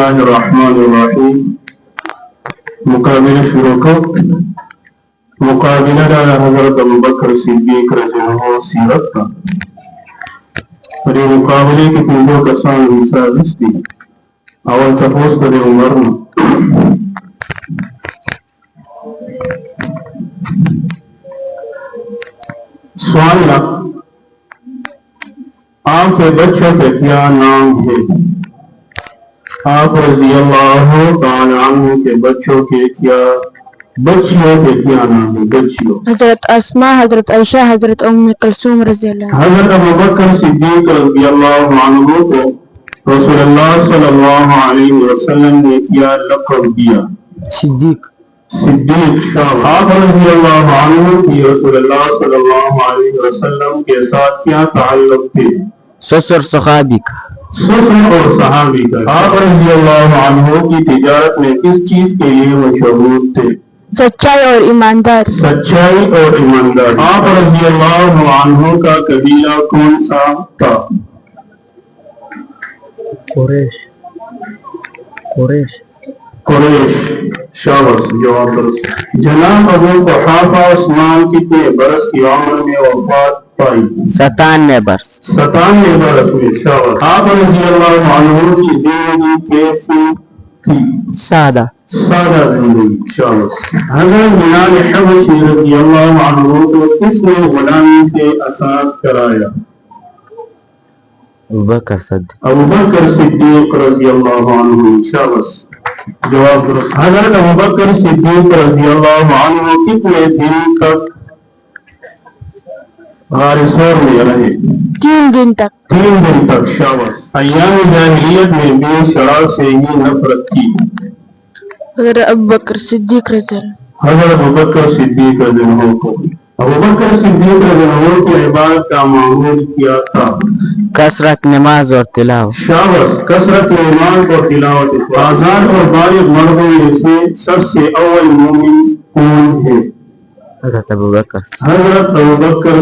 الله الرحمن الرحیم مقابلہ شروع کو مقابلہ حضرت ابوبکر صدیق رضی اللہ عنہ سیرت کا اور یہ مقابلے کے پنجوں کسان حصہ دستی اول تفوس پر عمر سوال آپ کے بچوں کے کیا نام ہے؟ آپ رضی اللہ تعالی عنہ کے بچوں کے کیا بچیوں کے کیا نام ہے؟ بچیوں حضرت اسماء، حضرت عائشہ، حضرت ام کلثوم رضی اللہ عنہ۔ حضرت ابوبکر صدیق رضی اللہ عنہ کو رسول اللہ صلی اللہ علیہ وسلم نے کیا لقب دیا؟ صدیق شاہ۔ آپ رضی اللہ عنہ کی رسول اللہ صلی اللہ علیہ وسلم کے ساتھ کیا تعلق تھے؟ سسر صحابی کا سسر اور صحابی کا۔ آپ رضی اللہ عنہ کی تجارت میں کس چیز کے لیے مشہور تھے؟ سچائی اور ایمانداری۔ سچائی اور ایمانداری۔ آپ رضی اللہ عنہ کا قبیلہ کون سا تھا؟ قریش شاباش، جواب درست۔ جناب ابو قحافہ عثمان کتنے برس کی عمر میں وفات پائی؟ 97 برس۔ 97 برس میں، شاباش۔ آپ رضی اللہ عنہ کی زندگی کیسی تھی؟ سادہ زندگی، شاباش۔ حضرت بلال حبشی رضی اللہ عنہ کو کس نے غلامی سے آزاد کرایا؟ ابوبکر صدیق رضی اللہ عنہ، شاباش، جواب درست۔ حضرت ابوبکر صدیق رضی اللہ عنہ کتنے دن تک غار ثور میں رہے؟ 3 دن تک۔ 3 دن تک، شاباش۔ ایام جاہلیت میں بھی شراب سے ہی نفرت کی؟ حضرت ابوبکر صدیق رضی اللہ عنہ۔ حضرت ابوبکر صدیق رضی اللہ عنہ کو ابوبکر صدیق رضی اللہ عنہ کی عبادت کا معمول کیا تھا؟ کثرت نماز اور تلاوت۔ شاباش، کثرت نماز اور تلاوت۔ آزاد اور بالغ مردوں میں سے سب سے اول مومن کون ہے؟ حضرت ابوبکر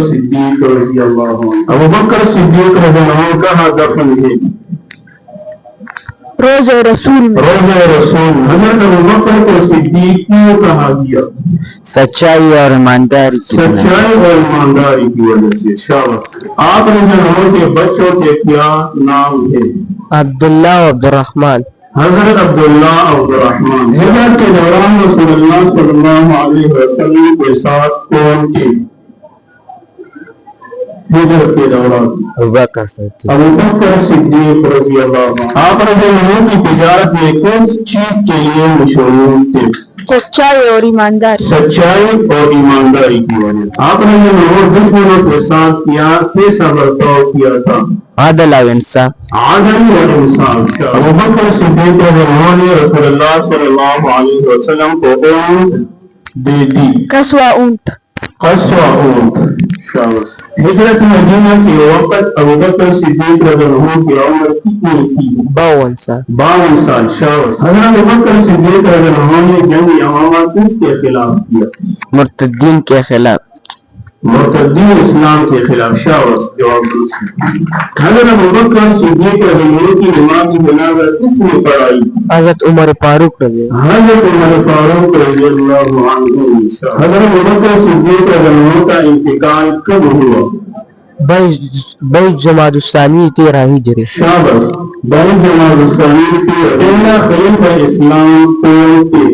صدیق رضی اللہ عنہ۔ ابوبکر صدیق رضی اللہ عنہ کہاں دفن ہے؟ روضہ رسول میں۔ حضرت ابوبکر کو صدیق کیوں کہا گیا؟ سچائی اور ایمانداری کی وجہ سے، شاباش۔ آپ رضی اللہ عنہ کے بچوں کے کیا نام ہے؟ عبداللہ و عبدالرحمن۔ حضرت عبداللہ عبدالرحمن۔ ہجرت کے دوران رسول اللہ صلی اللہ علیہ وسلم کے ساتھ کون تھے؟ ہجرت کے دوران ابوبکر صدیق رضی اللہ عنہ۔ آپ رضی اللہ عنہ کی تجارت میں کس چیز کے لیے مشہور تھے؟ سچائی اور ایمانداری کی وجہ۔ آپ نے دشمنوں کے ساتھ کیسا برتاؤ کیا تھا؟ عدل و انصاف۔ ابوبکر صدیق رضی اللہ عنہ نے رسول اللہ صلی اللہ علیہ وسلم کو اونٹ دے دی؟ قصوہ اونٹ۔ شاباش۔ ہجرت مدینہ کے وقت ابوبکر صدیق رضی اللہ عنہ کی عمر کتنی تھی؟ 52 سال۔ 52 سال، شاباش۔ حضرت ابوبکر صدیق رضی اللہ عنہ نے جنگ یمامہ کس کے خلاف کیا؟ مرتدین کے خلاف۔ مرتدین اسلام کے خلاف، شاباش، جواب درست۔ حضرت ابوبکر صدیق رضی اللہ عنہ کی نماز جنازہ کس نے پڑھائی؟ حضرت عمر فاروق رضی اللہ عنہ۔ حضرت ابوبکر صدیق رضی اللہ عنہ کا انتقال کب ہوا؟ 22 جمادی الثانی 13 ہجری۔ شاباش، 22 جمادی الثانی 13۔ پہلا خلیفہ اسلام کون تھے؟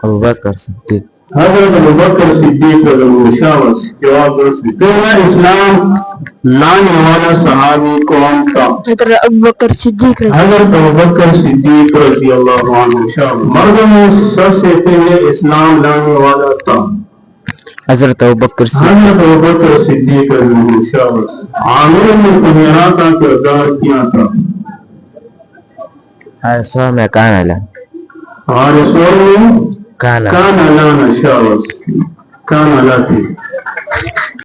ابوبکر صدیق۔ حضرت ابوبکر صدیق رضی اللہ عنہ، شاباش، جواب درست۔ پہلا اسلام لانے والا صحابی کون تھا؟ حضرت ابوبکر صدیق رضی اللہ عنہ، شاباش۔ مردوں میں سب سے پہلے اسلام لانے والا تھا؟ حضرت ابوبکر صدیق رضی اللہ عنہ، شاباش۔ عامر نے طہارہ کا کردار کیا تھا؟ حارثہ میں کانا لانا، شاباش، کانا لاتے۔